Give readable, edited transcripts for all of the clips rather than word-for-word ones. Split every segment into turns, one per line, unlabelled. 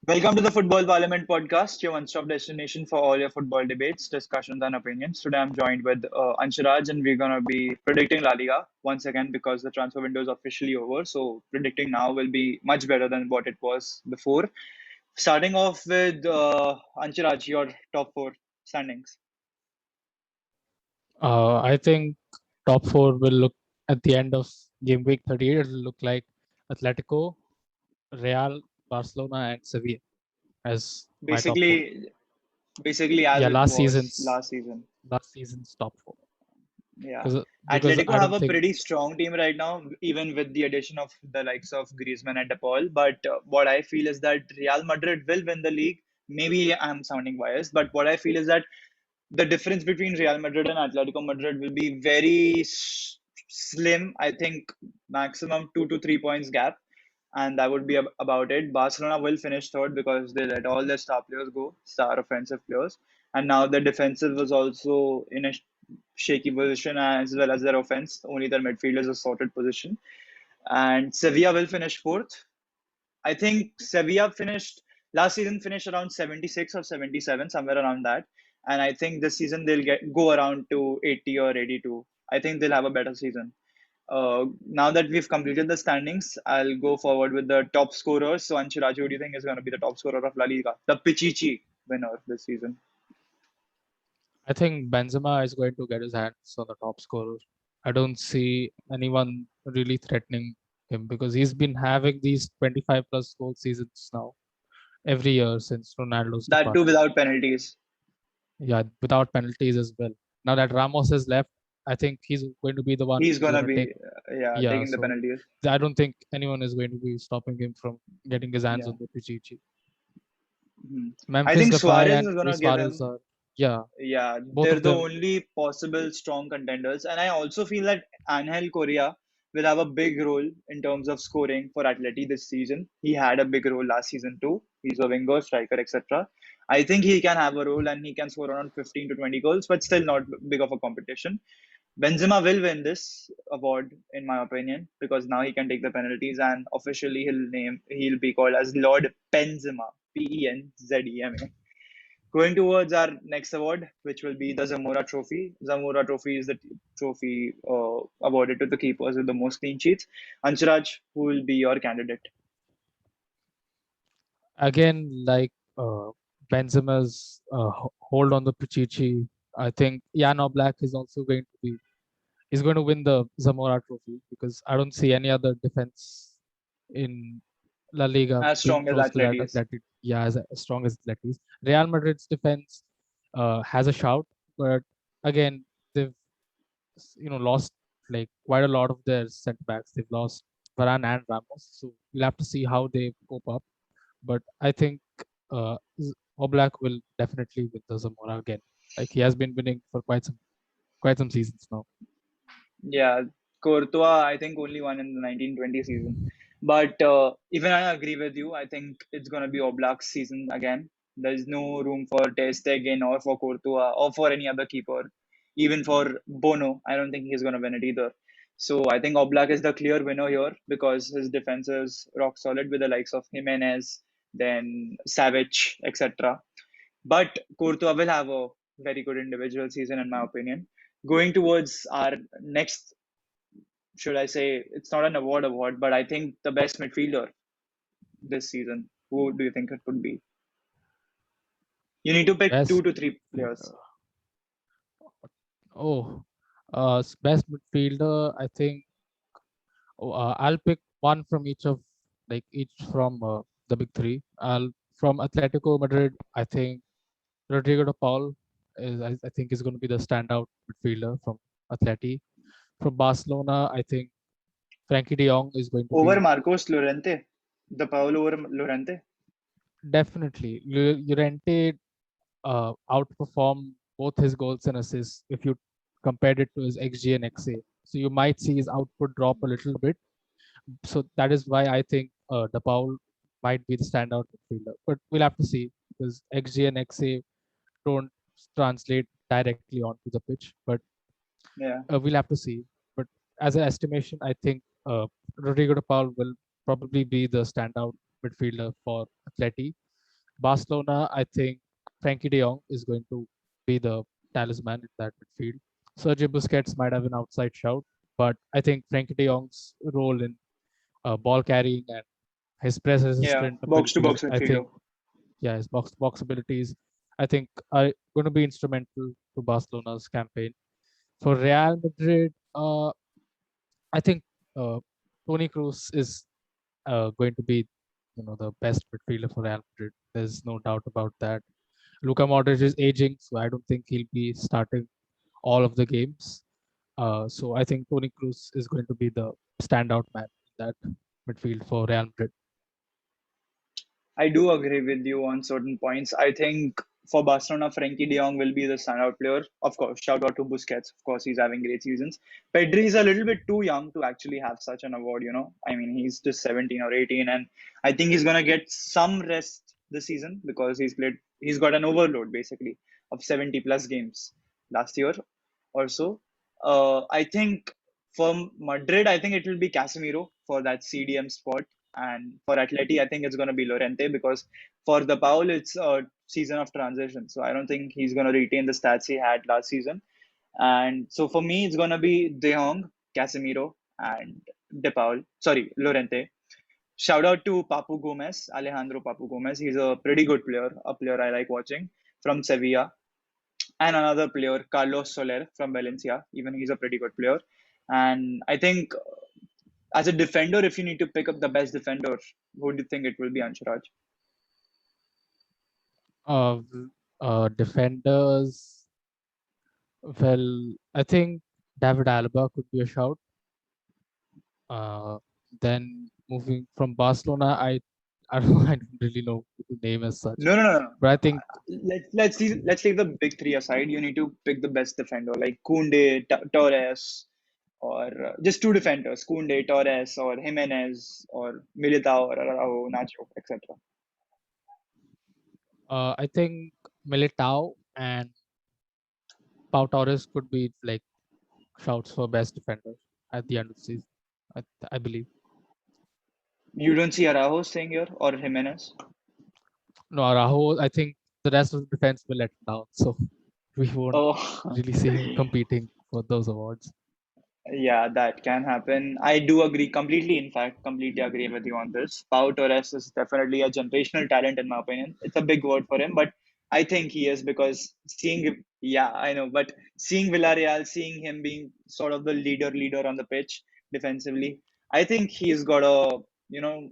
Welcome to the Football Parliament podcast, your one-stop destination for all your football debates, discussions, and opinions. Today, I'm joined with Anshuraj, and we're gonna be predicting La Liga once again because the transfer window is officially over. So, predicting now will be much better than what it was before. Starting off with Anshuraj, your top four standings.
I think top four will look at the end of game week 38. It'll look like Atletico, Real, Barcelona, and Sevilla as my top four.
Basically, basically as
Yeah,
it was last season.
last season's top four.
Yeah.
Because
Atletico
I
have
don't
a
think
pretty strong team right now, even with the addition of the likes of Griezmann and De Paul. But what I feel is that Real Madrid will win the league. Maybe I'm sounding biased, but what I feel is that the difference between Real Madrid and Atletico Madrid will be very slim. I think maximum 2 to 3 points gap, and that would be about it. Barcelona will finish third because they let all their star players go, star offensive players, and now their defensive was also in a shaky position as well as their offense. Only their midfield is a sorted position, and Sevilla will finish fourth. I think Sevilla finished last season finished around 76 or 77, somewhere around that. And I think this season they'll go around to 80 or 82. I think they'll have a better season. Now that we've completed the standings, I'll go forward with the top scorers. So Anshiraj, who do you think is going to be the top scorer of La Liga? The Pichichi winner this season.
I think Benzema is going to get his hands on the top scorer. I don't see anyone really threatening him because he's been having these 25 plus goal seasons now every year since Ronaldo's
That too
departure.
without penalties.
Yeah, without penalties as well. Now that Ramos has left, I think he's going to be the one
He's
who's
going to
going to take.
be, yeah,
Yeah,
taking the
so
penalties.
I don't think anyone is going to be stopping him from getting his hands
Yeah.
on the Pichichi.
Mhm. I
Memphis
think
Depay
Suarez
and
is going to
Luis
give
Suarez
him.
are, yeah,
Yeah,
both
they're
of
the
them.
only possible strong contenders. And I also feel that Angel Correa will have a big role in terms of scoring for Atleti this season. He had a big role last season too. He's a winger, striker, etc. I think he can have a role and he can score around 15 to 20 goals, but still not big of a competition. Benzema will win this award, in my opinion, because now he can take the penalties and officially he'll be called as Lord Benzema, Penzema. Going towards our next award, which will be the Zamora Trophy. Zamora Trophy is the trophy awarded to the keepers with the most clean sheets. Anshuraj, who will be your candidate?
Again, like Benzema's hold on the Pichichi, I think Jan Oblak is also going to be is going to win the Zamora Trophy because I don't see any other defense in La Liga
As
being
strong as
close to that
Atleti is.
Atleti. Yeah, as strong as Atleti's. Real Madrid's defense has a shout, but again, they've lost like quite a lot of their centre backs. They've lost Varane and Ramos, so we'll have to see how they cope up. But I think Oblak will definitely win the Zamora again. Like he has been winning for quite some seasons now.
Yeah, Courtois, I think only won in the 1920 season. But even I agree with you. I think it's going to be Oblak's season again. There's no room for Ter Stegen or for Courtois or for any other keeper. Even for Bono, I don't think he's going to win it either. So I think Oblak is the clear winner here because his defense is rock solid with the likes of Jimenez, then Savage, etc. But Courtois will have a very good individual season, in my opinion. Going towards our next, should I say, it's not an award, but I think the best midfielder this season. Who do you think it would be? You need to pick two
Best
to three players.
midfielder. Oh, best midfielder. I think I'll pick one from each from the big three. I'll from Atletico Madrid. I think Rodrigo de Paul I think is going to be the standout midfielder from Atleti. From Barcelona, I think Frankie De Jong is going to
Over
be
Marcos Llorente, the Paolo over Llorente.
definitely. Llorente outperformed both his goals and assists if you compared it to his XG and XA. So you might see his output drop a little bit. So that is why I think De Paul might be the standout midfielder. But we'll have to see because XG and XA don't translate directly onto the pitch. But
Yeah.
we'll have to see. But as an estimation, I think Rodrigo de Paul will probably be the standout midfielder for Atleti. Barcelona, I think Frankie de Jong is going to be the talisman in that midfield. Sergio Busquets might have an outside shout, but I think Frankie de Jong's role in ball carrying and his press
Yeah,
resistant
box to
abilities,
box
I think,
midfielder.
yeah, his box to box abilities, I think, are going to be instrumental to Barcelona's campaign. For Real Madrid, I think uh, Toni Kroos is going to be, the best midfielder for Real Madrid. There's no doubt about that. Luka Modric is aging, so I don't think he'll be starting all of the games. So I think Toni Kroos is going to be the standout man in that midfield for Real Madrid.
I do agree with you on certain points. I think for Barcelona, Frankie de Jong will be the standout player. Of course, shout out to Busquets. Of course, he's having great seasons. Pedri is a little bit too young to actually have such an award. I mean, he's just 17 or 18, and I think he's going to get some rest this season because he's got an overload basically of 70 plus games last year or so. I think for Madrid, I think it will be Casemiro for that CDM spot. And for Atleti, I think it's going to be Lorente because for the Paul, it's a season of transition. So I don't think he's going to retain the stats he had last season. And so for me, it's going to be De Jong, Casemiro, and De Paul. Sorry, Lorente. Shout out to Papu Gomez, Alejandro Papu Gomez. He's a pretty good player, a player I like watching from Sevilla. And another player, Carlos Soler from Valencia. Even he's a pretty good player. And I think as a defender, if you need to pick up the best defender, who do you think it will be, Anshuraj?
Uh, Defenders, well, I think David Alaba could be a shout. Uh, then moving from Barcelona, I don't, I don't really know the name as such,
No, no, no, no.
but I think
Let's leave the big three aside. You need to pick the best defender, like Kunde, Torres, or just two defenders, Kunde, Torres, or Jimenez, or Militao, or Araujo, Nacho, etc.
I think Militao and Pau Torres could be like shouts for best defender at the end of the season. I, I believe.
You don't see Araujo staying here or Jimenez?
No, Araujo, I think the rest of the defense will let him down, so we won't
Oh,
really see him competing for those awards.
yeah, that can happen. I do agree completely. In fact, completely agree with you on this. Pau Torres is definitely a generational talent, in my opinion. It's a big word for him, but I think he is because yeah, I know, but seeing Villarreal, seeing him being sort of the leader on the pitch defensively, I think he's got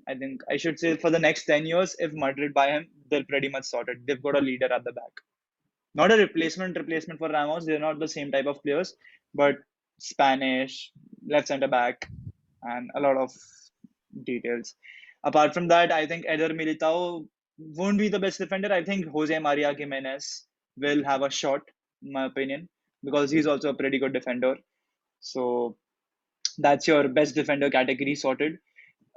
I think I should say for the next 10 years, if Madrid buy him, they're pretty much sorted. They've got a leader at the back. Not a replacement for Ramos. They're not the same type of players, but Spanish, left center back, and a lot of details. Apart from that, I think Eder Militao won't be the best defender. I think Jose Maria Gimenez will have a shot, in my opinion, because he's also a pretty good defender. So that's your best defender category sorted.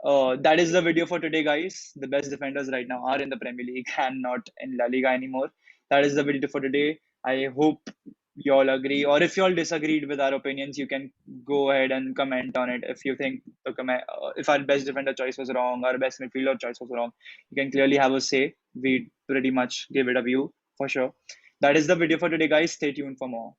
That is the video for today, guys. The best defenders right now are in the Premier League and not in La Liga anymore. That is the video for today. I hope you all agree, or if you all disagreed with our opinions, you can go ahead and comment on it. If you think if our best defender choice was wrong, our best midfielder choice was wrong, you can clearly have a say. We pretty much give it a view for sure. That is the video for today, guys. Stay tuned for more.